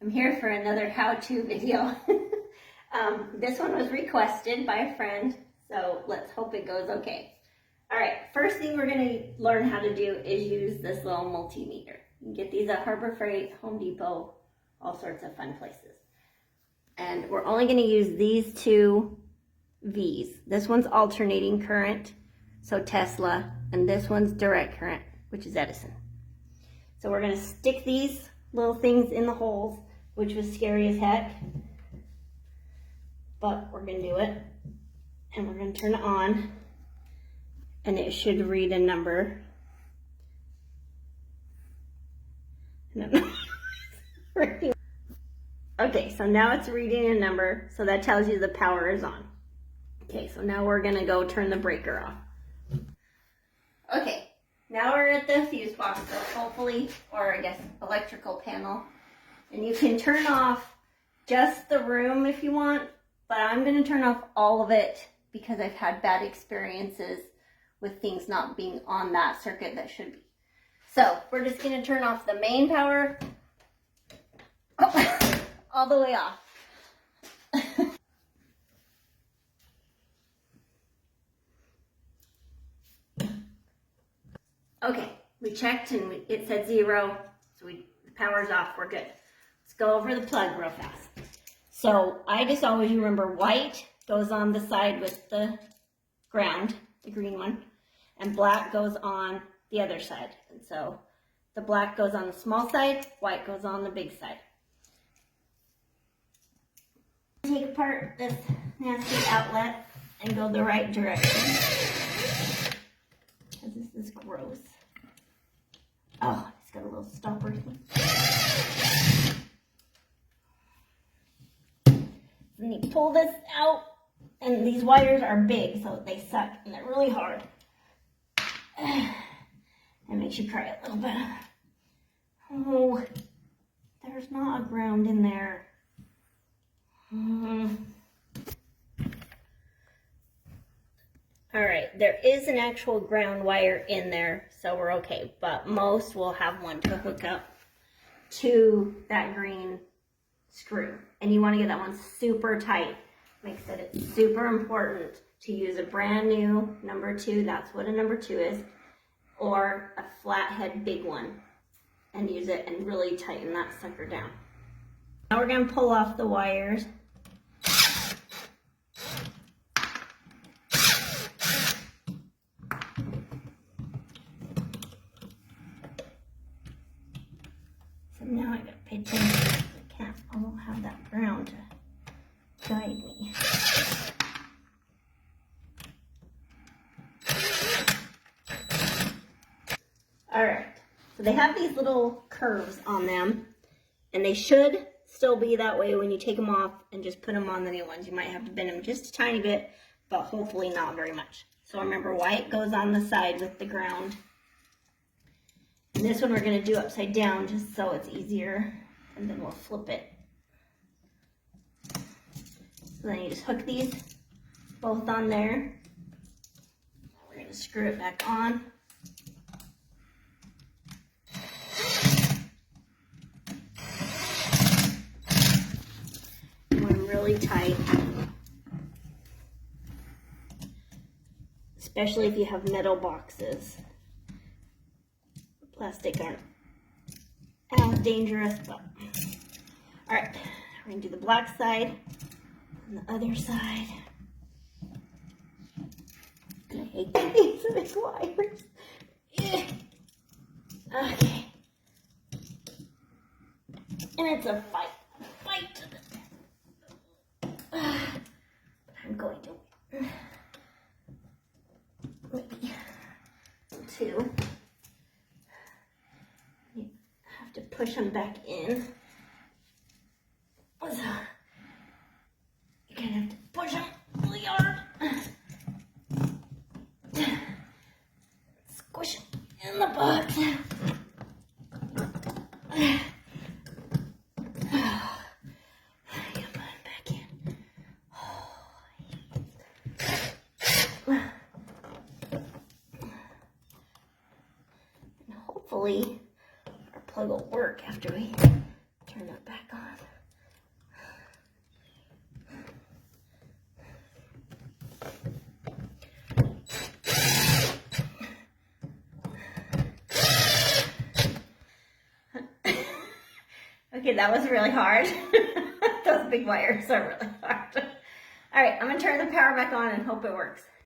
I'm here for another how-to video. This one was requested by a friend, so let's hope it goes okay. All right, first thing we're gonna learn how to do is use this little multimeter. You can get these at Harbor Freight, Home Depot, all sorts of fun places. And we're only gonna use these two V's. This one's alternating current, so Tesla, and this one's direct current, which is Edison. So we're gonna stick these little things in the holes, which was scary as heck, but we're gonna do it. And we're gonna turn it on, and it should read a number. Okay, so now it's reading a number, so that tells you the power is on. Okay, so now we're gonna go turn the breaker off. Okay, now we're at the fuse box, so hopefully, or I guess electrical panel. And you can turn off just the room if you want, but I'm gonna turn off all of it because I've had bad experiences with things not being on that circuit that should be. So we're just gonna turn off the main power all the way off. Okay, we checked and it said 0, so the power's off, we're good. Let's go over the plug real fast. So I just always remember white goes on the side with the ground, the green one, and black goes on the other side. And so the black goes on the small side, white goes on the big side. Take apart this nasty outlet and go the right direction. Because this is gross. Oh, it's got a little stopper thing. Then you pull this out, and these wires are big, so they suck, and they're really hard. It makes you cry a little bit. Oh, there's not a ground in there. All right, there is an actual ground wire in there, so we're okay, but most will have one to hook up to that green screw. And you want to get that one super tight. Makes it super important to use a brand new number 2, that's what a number 2 is, or a flathead big one, and use it and really tighten that sucker down. Now we're going to pull off the wires. So now I got to pay attention. I won't have that ground to guide me. All right, so they have these little curves on them, and they should still be that way when you take them off and just put them on the new ones. You might have to bend them just a tiny bit, but hopefully not very much. So remember, white goes on the side with the ground. And this one we're gonna do upside down just so it's easier, and then we'll flip it. So then you just hook these both on there. We're going to screw it back on. One really tight, especially if you have metal boxes. Plastic aren't as dangerous, but all right, we're going to do the black side. On the other side. I hate these big wires. Okay. And it's a fight. To the I'm going to maybe 2. You have to push them back in. So, you're gonna have to push them really hard. Squish it in the box. Put it back in. And hopefully our plug will work after we turn it back on. Okay, that was really hard. Those big wires are really hard. All right, I'm gonna turn the power back on and hope it works.